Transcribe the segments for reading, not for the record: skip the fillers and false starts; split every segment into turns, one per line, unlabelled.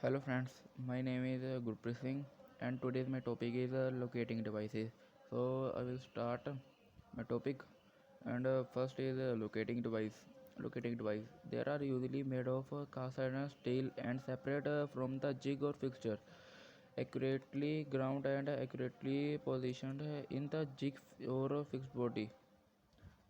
Hello friends, my name is Gurpreet Singh and today's my topic is locating devices. So I will start my topic and first is locating device. Locating device. They are usually made of cast iron, steel and separate from the jig or fixture. Accurately ground and accurately positioned in the jig or fixed body.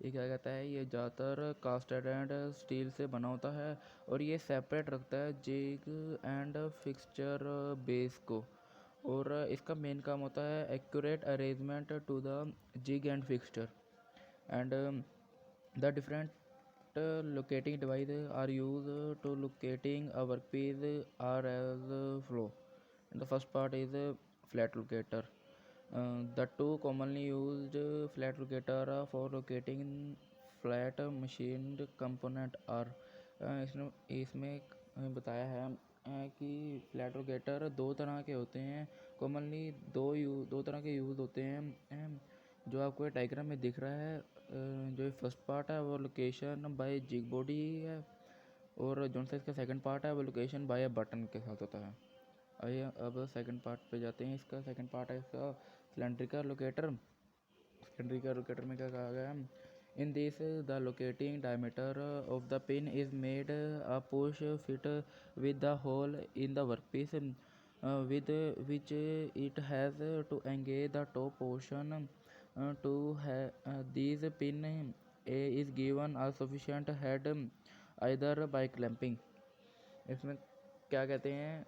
ये क्या कहता है, ये ज़्यादातर cast iron and steel से बना होता है और ये सेपरेट रखता है जिग एंड फिक्सचर बेस को। और इसका मेन काम होता है accurate arrangement to the jig and fixture and the different locating devices are used to locating a workpiece are as flow. The first part is flat locator. The two commonly used flat locator for locating flat machined component are इसमें इसमें बताया है कि flat locator दो तरह के होते हैं। कॉमनली दो तरह के यूज़ होते हैं जो आपको डायग्राम में दिख रहा है। जो फर्स्ट पार्ट है वो लोकेशन बाय जिग बॉडी है और जो सा इसका सेकंड पार्ट है वो लोकेशन बाय बटन के साथ होता है। आइए अब सेकंड पार्ट पे जाते हैं। इसका सेकंड पार्ट है इसका सिलेंड्रिकल लोकेटर। सिलेंड्रिकल लोकेटर में क्या कहा गया है, in this the locating diameter of the pin is made a push fit with the hole in the workpiece with which it has to engage the top portion to these pin is given a sufficient head either by clamping. इसमें क्या कहते हैं,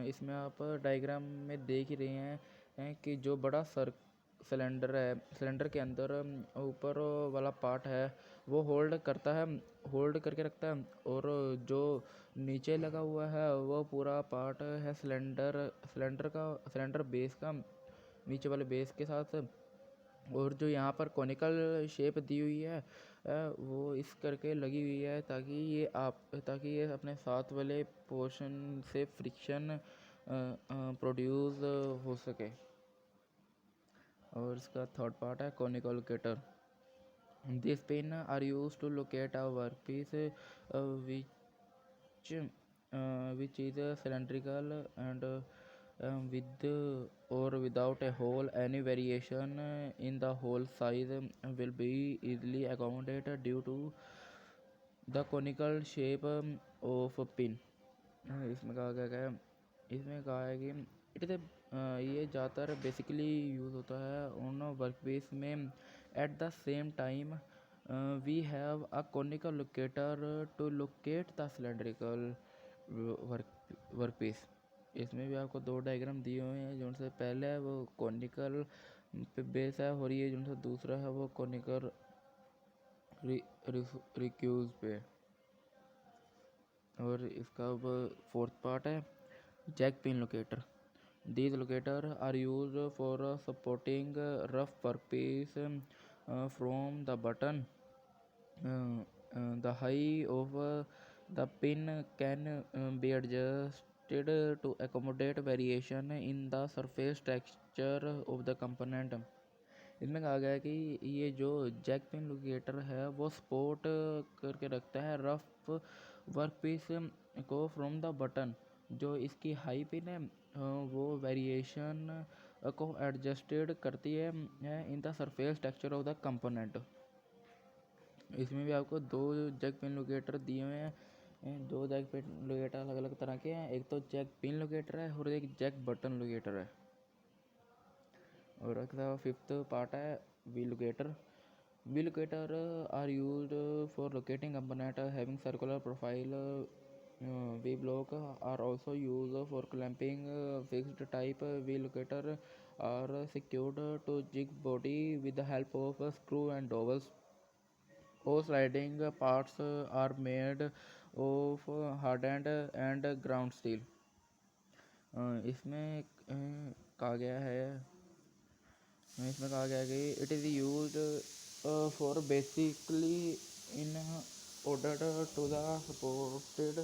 इसमें आप diagram में देख ही रहे हैं कि जो बड़ा सिलेंडर है, सिलेंडर के अंदर ऊपर वाला पार्ट है वो होल्ड करके रखता है और जो नीचे लगा हुआ है वो पूरा पार्ट है सिलेंडर बेस का, नीचे वाले बेस के साथ। और जो यहाँ पर कॉनिकल शेप दी हुई है वो इस करके लगी हुई है ताकि ये अपने साथ वाले पोर्शन से फ्रिक्शन प्रोड्यूस हो सके। और इसका थर्ड पार्ट है conical locator. This pin are use to locate a workpiece which is cylindrical and with or without a hole. Any variation in the hole size will be easily accommodated due to the conical shape of a pin. इसमें कहा गया है, इसमें कहा है कि it is ये ज़्यादातर बेसिकली यूज़ होता है उन वर्कपीस में। At the same time we have a conical locator to locate the cylindrical workpiece. इसमें भी आपको दो डायग्राम दिए हुए हैं। जो उनसे पहले है वो कॉनिकल पे बेस है और ये जो दूसरा है वो कॉनिकल रिक्यूज पे। और इसका अब फोर्थ पार्ट है jack pin locator. These locators are used for supporting rough workpiece from the button. The height of the pin can be adjusted to accommodate variation in the surface texture of the component. इसमें कहा गया है कि ये जो Jack pin locator है वो support करके रखता है रफ वर्कपीस को फ्रॉम द बटन। जो इसकी हाई पिन है वो वेरिएशन को एडजस्टेड करती है in the surface texture of the component. इसमें भी आपको दो जैक पिन लोकेटर दिए हुए हैं। दो जैक पिन लोकेटर अलग अलग तरह के हैं, एक तो जैक पिन लोकेटर है और एक जैक बटन लोकेटर है। और अगला फिफ्थ पार्ट है V locator. V locator are use for locating component having circular profile. V block are also used for clamping fixed type V locator are secured to jig body with the help of a screw and dowels. All sliding parts are made of hardened and ground steel. इसमें कहा गया है कि it is used for basically in order to the supported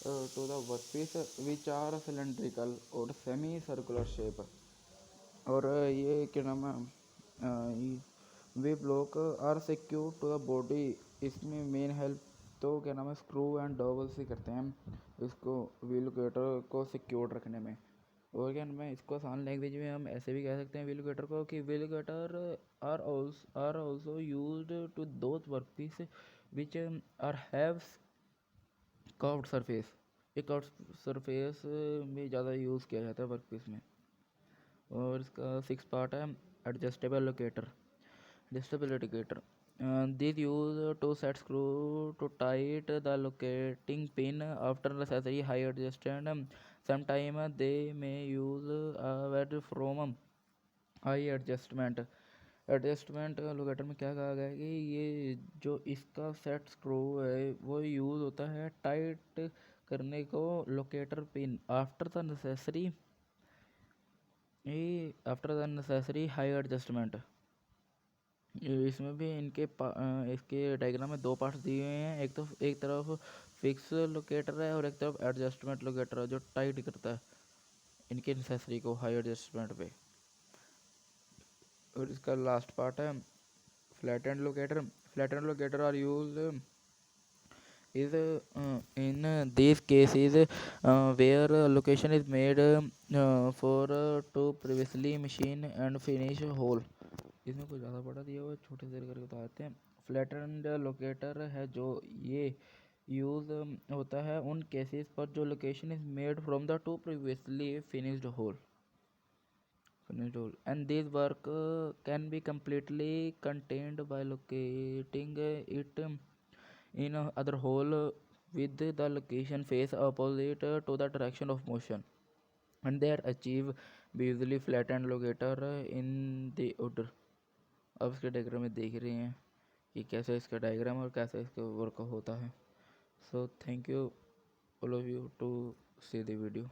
to the workpiece which are cylindrical or semi circular shape। और ये क्या नाम है वे block are secure to the body. इसमें मेन हेल्प तो क्या नाम है, स्क्रू एंड डबल से करते हैं हम इसको व्हील लोकेटर को सिक्योर रखने में। और क्या नाम है, इसको आसान लैंग्वेज में हम ऐसे भी कह सकते हैं व्हील लोकेटर को कि wheel locator are also used to those workpiece which are have curved surface. ये कर्व्ड सरफेस में ज़्यादा यूज़ किया जाता है वर्कपीस में। और इसका 6 पार्ट है। Adjustable locator, adjustable locator. These used to set screw to tight the locating pin after necessary high adjustment. Sometimes they may use a word from high adjustment. Adjustment locator में क्या कहा गया है कि ये जो इसका सेट स्क्रू है वो यूज़ होता है टाइट करने को locator pin after the necessary high adjustment. इसमें भी इसके डायग्राम में दो पार्ट्स दिए हुए हैं। एक तरफ फिक्स लोकेटर है और एक तरफ एडजस्टमेंट लोकेटर है जो टाइट करता है इनके नेसेसरी को हाई एडजस्टमेंट पे। और इसका लास्ट पार्ट है flat end locator. Flat end locator are use is in these cases where location is made for to previously machine and finish hole। इसमें कुछ ज़्यादा बड़ा दिया हुआ है, छोटे से करके बता देते हैं। फ्लैट एंड लोकेटर है जो ये यूज़ होता है उन केसेस पर जो location is made from the two previously finished hole and this work can be completely contained by locating it in other hole with the location face opposite to the direction of motion, and that achieve visually flattened locator in the order। अब इसके diagram में देख रहे हैं कि कैसे इसका diagram और कैसे इसका वर्क होता है। So thank you all of you to see the video.